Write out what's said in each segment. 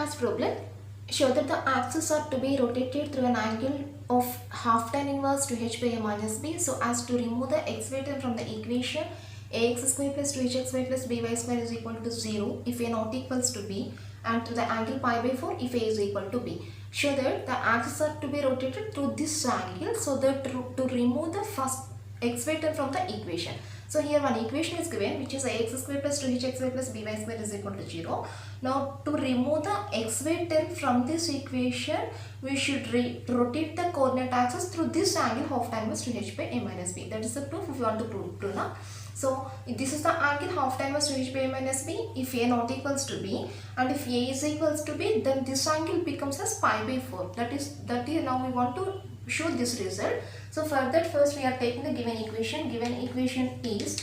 Last problem. Show that the axes are to be rotated through an angle of half tan inverse to h by a minus b so as to remove the xy term from the equation ax square plus 2hxy plus by square is equal to 0 if a not equals to b and to the angle pi by 4 if a is equal to b. Show that the axes are to be rotated through this angle so that to remove the first xy term from the equation. So here one equation is given which is ax square plus 2hxy plus by square is equal to 0. Now to remove the xy term from this equation, we should rotate the coordinate axis through this angle half tan inverse 2h by a minus b. That is the proof if you want to prove now. So this is the angle half tan inverse 2h by a minus b if a not equals to b, and if a is equals to b, then this angle becomes as pi by 4. That is now we want to show this result. So for that, first we are taking the given equation. Given equation is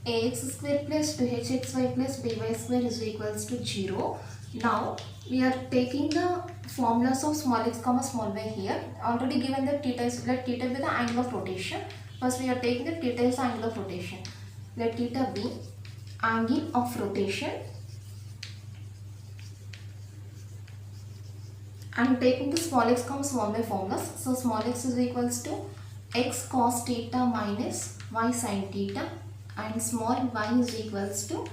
ax square plus 2hxy plus by square is equals to 0. Now we are taking the formulas of small x comma small y here. Already given that theta is, let theta be the angle of rotation. First we are taking the theta is angle of rotation. Let theta be angle of rotation. I am taking the small x comma small y formulas. So small x is equals to x cos theta minus y sin theta, and small y is equals to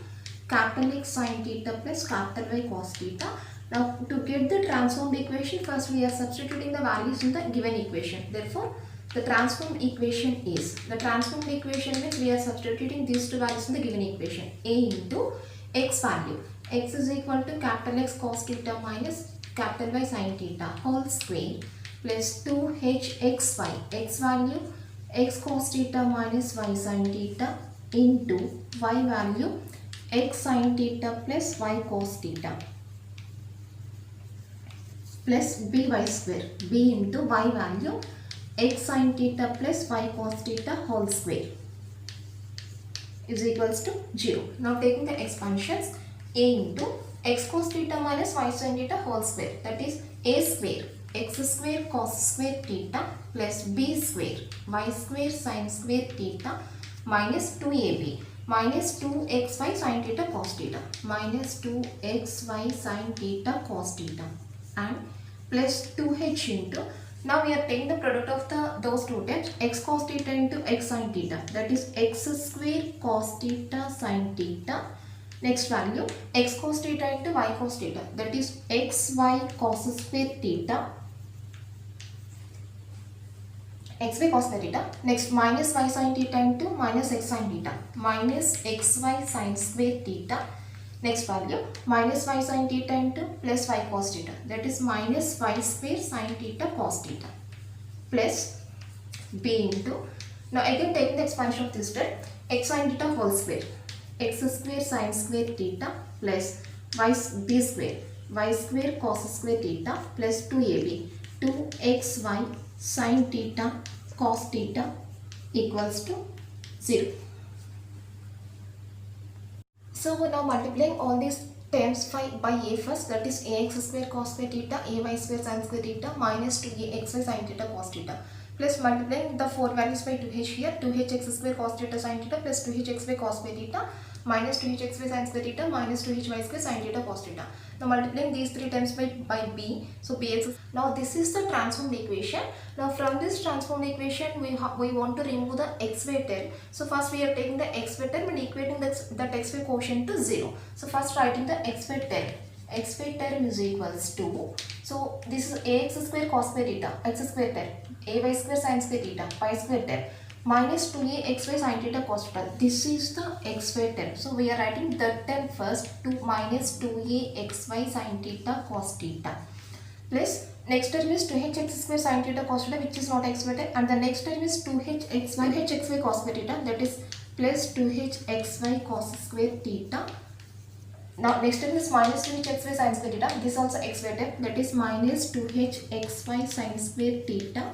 capital X sin theta plus capital Y cos theta. Now to get the transformed equation, first we are substituting the values in the given equation. Therefore the transformed equation is, the transformed equation means we are substituting these two values in the given equation. A into x value, x is equal to capital X cos theta minus capital Y sin theta whole square plus 2hxy, x value x cos theta minus y sin theta into y value x sin theta plus y cos theta plus by square, b into y value x sin theta plus y cos theta whole square is equals to 0. Now taking the expansions, a into x cos theta minus y sin theta whole square, that is a square x square cos square theta plus b square y square sin square theta minus 2ab minus 2xy sin theta cos theta minus 2xy sin theta cos theta and plus 2h into, now we are taking the product of those two terms, x cos theta into x sin theta, that is x square cos theta sin theta. Next value x cos theta into y cos theta, that is xy cos square theta, xy cos square theta. Next minus y sin theta into minus x sin theta, minus xy sin square theta. Next value minus y sin theta into plus y cos theta, that is minus y square sin theta cos theta plus b into, now again taking the expansion of this term, x sin theta whole square, x square sin square theta plus b square y square cos square theta plus 2ab 2xy sin theta cos theta equals to 0. So now multiplying all these terms by a first, that is ax square cos square theta, ay square sin square theta minus 2axy sin theta cos theta, plus multiplying the 4 values by 2h here, 2hx square cos theta sin theta plus 2hxy cos square theta minus 2hxy sin square theta minus 2hy square sin theta cos theta. Now multiplying these three terms by b, so bx. Now this is the transformed equation. Now from this transformed equation we want to remove the xy term. So first we are taking the xy term and equating that xy quotient to 0. So first writing the xy term. Xy term is equals to, so this is ax square cos square theta, x square term, ay square sin square theta, y square term minus 2axy sin theta cos theta. This is the xy term. So we are writing that term first, to minus 2axy sin theta cos theta plus next term is 2hx square sin theta cos theta, which is not xy term, and the next term is 2hxy cos square theta, that is plus 2hxy cos square theta. Now next term is minus 2hxy sin square theta, this is also xy term, that is minus 2hxy sin square theta.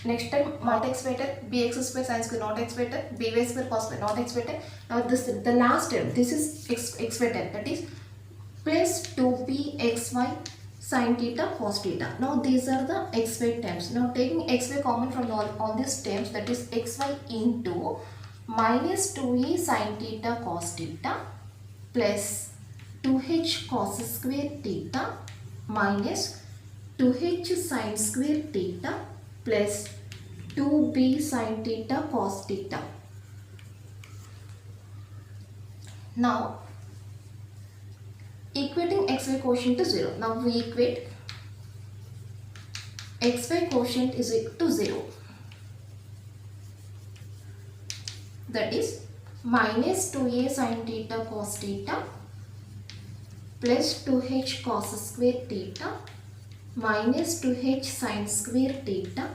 Next term not xy term, bx square sin square not xy term, by square cos square not xy term. Now this, the last term, this is xy term, that is plus 2pxy sin theta cos theta. Now these are the xy terms. Now taking xy common from all these terms, that is xy into minus 2e sin theta cos theta plus 2h cos square theta minus 2h sin square theta plus 2b sin theta cos theta. Now equating xy quotient to 0. Now we equate xy quotient is equal to 0. That is minus 2a sin theta cos theta plus 2h cos square theta minus 2h sin square theta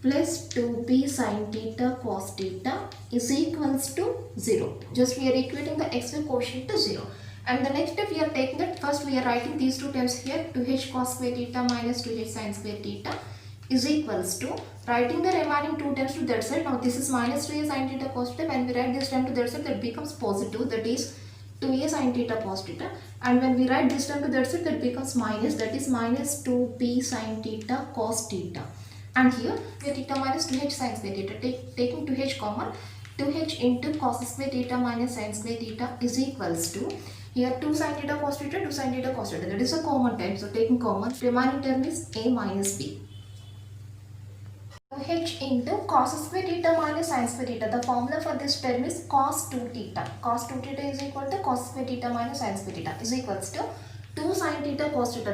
plus 2b sin theta cos theta is equals to 0. Just we are equating the xy quotient to 0. And the next step we are taking that first we are writing these two terms here, 2h cos square theta minus 2h sin square theta is equals to writing the remaining two terms to that side. Now this is minus 2a sin theta cos theta. When we write this term to that side, that becomes positive, that is 2a sin theta cos theta. And when we write this term to that side, that becomes minus, that is minus 2b sin theta cos theta. And here we are theta minus 2h sin square theta. Taking 2h common, 2h into cos square theta minus sin square theta is equals to, here 2 sin theta cos theta, 2 sin theta cos theta. That is a common term. So taking common, remaining term is a minus b. H into cos square theta minus sin square theta. The formula for this term is cos 2 theta. Cos 2 theta is equal to cos square theta minus sin square theta is equals to 2 sin theta cos theta.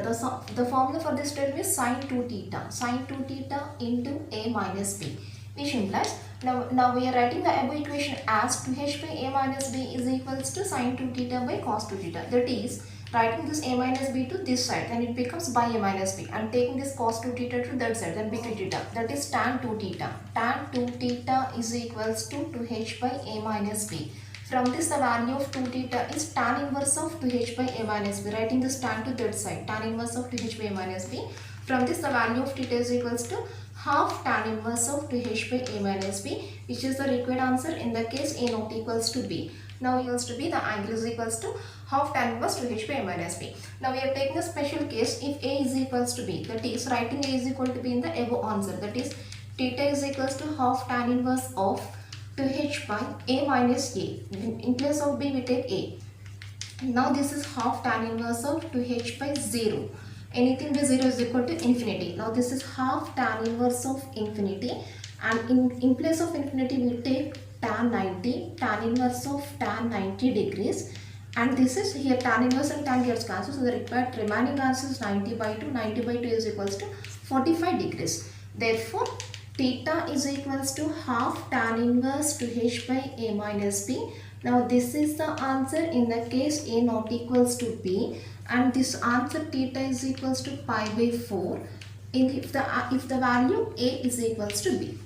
The formula for this term is sin 2 theta. Sin 2 theta into a minus b, which implies now we are writing the above equation as 2h by a minus b is equals to sin 2 theta by cos 2 theta. That is writing this a minus b to this side, then it becomes by a minus b, and taking this cos 2 theta to that side, then b 2 theta, that is tan 2 theta. Tan 2 theta is equals to 2h by a minus b. From this the value of 2 theta is tan inverse of 2h by a minus b. Writing this tan to that side, tan inverse of 2h by a minus b. From this the value of theta is equals to half tan inverse of 2h by a minus b, which is the required answer in the case a not equals to b. Now equals to b, the angle is equals to half tan inverse 2h by a minus b. Now we are taking a special case if a is equals to b, that is writing a is equal to b in the above answer, that is theta is equals to half tan inverse of 2h by a minus a. In place of b we take a. Now this is half tan inverse of 2h by 0. Anything by 0 is equal to infinity. Now this is half tan inverse of infinity, and in place of infinity we take tan 90, tan inverse of tan 90 degrees, and this is here tan inverse and tan gets cancelled, so the required remaining answer is 90 by 2. 90 by 2 is equals to 45 degrees. Therefore theta is equals to half tan inverse 2h by a minus b. Now this is the answer in the case a not equals to b, and this answer theta is equals to pi by 4 if the value a is equals to b.